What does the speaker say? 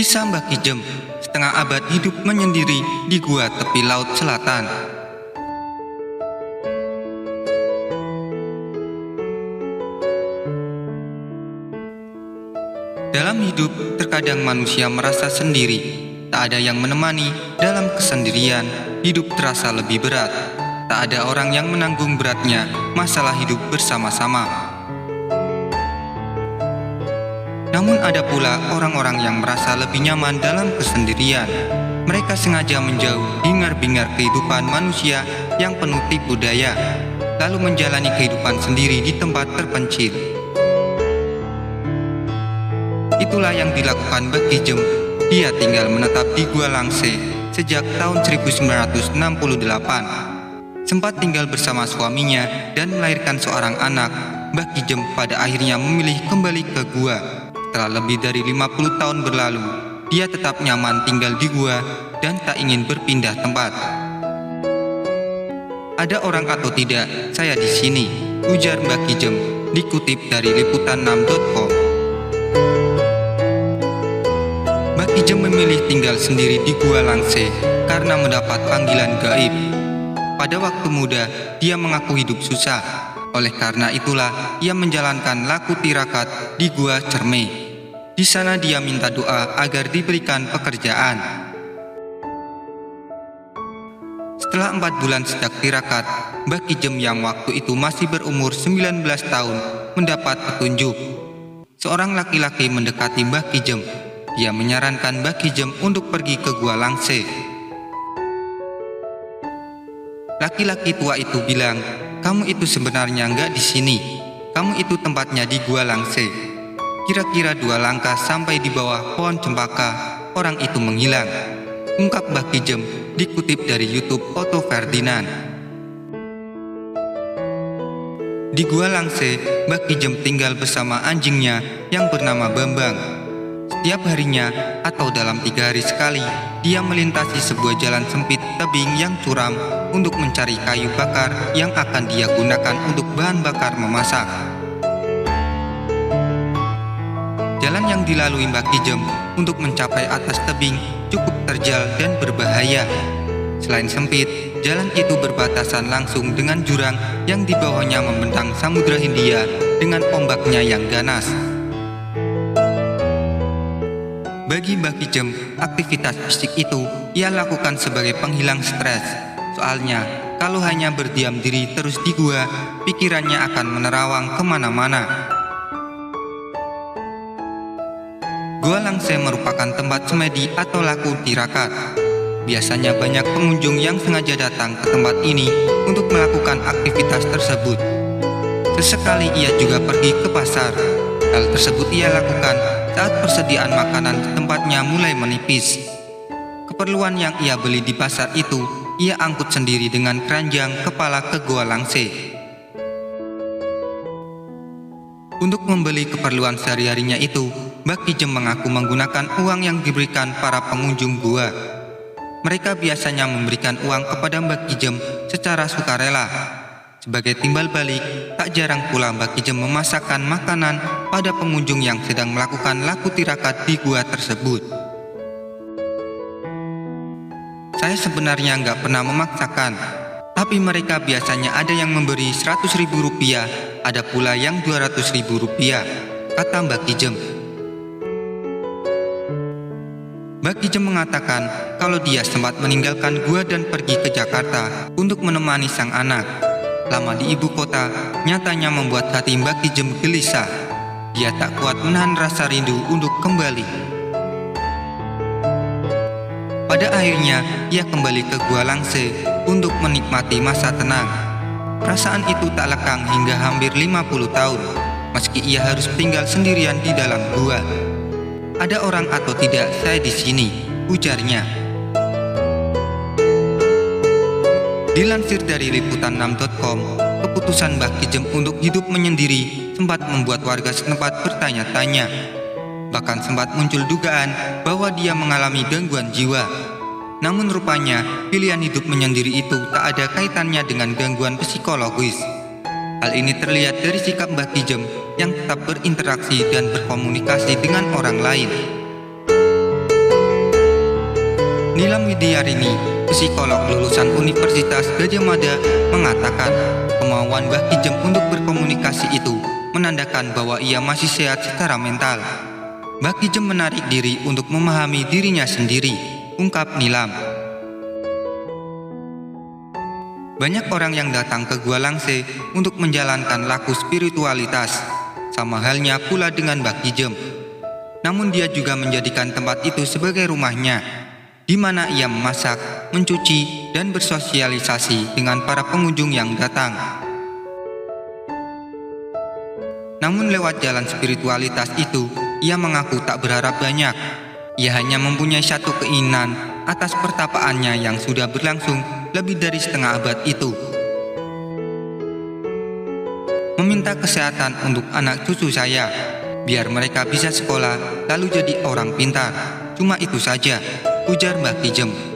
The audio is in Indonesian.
Kisah Mbah Kijem, setengah abad hidup menyendiri di gua tepi laut selatan. Dalam hidup, terkadang manusia merasa sendiri. Tak ada yang menemani dalam kesendirian, hidup terasa lebih berat. Tak ada orang yang menanggung beratnya masalah hidup bersama-sama. Namun ada pula orang-orang yang merasa lebih nyaman dalam kesendirian. Mereka sengaja menjauh hingar-bingar kehidupan manusia yang penuh tipu daya, lalu menjalani kehidupan sendiri di tempat terpencil. Itulah yang dilakukan Mbah Kijem. Dia tinggal menetap di Gua Langse sejak tahun 1968. Sempat tinggal bersama suaminya dan melahirkan seorang anak. Mbah Kijem pada akhirnya memilih kembali ke gua. Setelah lebih dari 50 tahun berlalu, dia tetap nyaman tinggal di gua dan tak ingin berpindah tempat. Ada orang atau tidak, saya di sini, ujar Mbah Kijem, dikutip dari liputan6.com. Mbah Kijem memilih tinggal sendiri di Gua Langse karena mendapat panggilan gaib. Pada waktu muda, dia mengaku hidup susah. Oleh karena itulah, ia menjalankan laku tirakat di Gua Cerme. Di sana dia minta doa agar diberikan pekerjaan. Setelah 4 bulan sejak tirakat, Mbah Kijem yang waktu itu masih berumur 19 tahun mendapat petunjuk. Seorang laki-laki mendekati Mbah Kijem. Dia menyarankan Mbah Kijem untuk pergi ke Gua Langse. Laki-laki tua itu bilang, "Kamu itu sebenarnya enggak di sini. Kamu itu tempatnya di Gua Langse." Kira-kira 2 langkah sampai di bawah pohon cempaka, orang itu menghilang, ungkap Mbah Kijem dikutip dari YouTube Otto Ferdinand. Di Gua Langse, Mbah Kijem tinggal bersama anjingnya yang bernama Bambang. Setiap harinya atau dalam 3 hari sekali, dia melintasi sebuah jalan sempit tebing yang curam untuk mencari kayu bakar yang akan dia gunakan untuk bahan bakar memasak. Jalan yang dilalui Mbah Kijem untuk mencapai atas tebing cukup terjal dan berbahaya. Selain sempit, jalan itu berbatasan langsung dengan jurang yang di bawahnya membentang Samudra Hindia dengan ombaknya yang ganas. Bagi Mbah Kijem, aktivitas fisik itu ia lakukan sebagai penghilang stres. Soalnya, kalau hanya berdiam diri terus di gua, pikirannya akan menerawang kemana-mana. Gua Langse merupakan tempat semedi atau laku tirakat. Biasanya banyak pengunjung yang sengaja datang ke tempat ini untuk melakukan aktivitas tersebut. Sesekali ia juga pergi ke pasar. Hal tersebut ia lakukan saat persediaan makanan di tempatnya mulai menipis. Keperluan yang ia beli di pasar itu, ia angkut sendiri dengan keranjang kepala ke Gua Langse. Untuk membeli keperluan sehari-harinya itu, Mbah Kijem mengaku menggunakan uang yang diberikan para pengunjung gua. Mereka biasanya memberikan uang kepada Mbah Kijem secara sukarela. Sebagai timbal balik, tak jarang pula Mbah Kijem memasakkan makanan pada pengunjung yang sedang melakukan laku tirakat di gua tersebut. Saya sebenarnya nggak pernah memaksakan, tapi mereka biasanya ada yang memberi Rp100.000, ada pula yang Rp200.000, kata Mbah Kijem. Mbah Kijem mengatakan kalau dia sempat meninggalkan gua dan pergi ke Jakarta untuk menemani sang anak. Lama di ibu kota nyatanya membuat hati Mbah Kijem gelisah. Dia tak kuat menahan rasa rindu untuk kembali. Pada akhirnya ia kembali ke Gua Langse untuk menikmati masa tenang. Perasaan itu tak lekang hingga hampir 50 tahun, meski ia harus tinggal sendirian di dalam gua. Ada orang atau tidak, saya di sini, ujarnya. Dilansir dari liputan6.com, keputusan Mbah Kijem untuk hidup menyendiri sempat membuat warga setempat bertanya-tanya. Bahkan sempat muncul dugaan bahwa dia mengalami gangguan jiwa. Namun rupanya, pilihan hidup menyendiri itu tak ada kaitannya dengan gangguan psikologis. Hal ini terlihat dari sikap Mbah Kijem yang tetap berinteraksi dan berkomunikasi dengan orang lain. Ilham Widiarini, psikolog lulusan Universitas Gadjah Mada, mengatakan kemauan Mbah Kijem untuk berkomunikasi itu menandakan bahwa ia masih sehat secara mental. Mbah Kijem menarik diri untuk memahami dirinya sendiri, ungkap Nilam. Banyak orang yang datang ke Gua Langse untuk menjalankan laku spiritualitas, sama halnya pula dengan Mbah Kijem. Namun dia juga menjadikan tempat itu sebagai rumahnya, di mana ia memasak, mencuci, dan bersosialisasi dengan para pengunjung yang datang. Namun lewat jalan spiritualitas itu, ia mengaku tak berharap banyak. Ia hanya mempunyai satu keinginan atas pertapaannya yang sudah berlangsung lebih dari setengah abad itu. Meminta kesehatan untuk anak cucu saya, biar mereka bisa sekolah lalu jadi orang pintar. Cuma itu saja, ujar Mbah Kijem.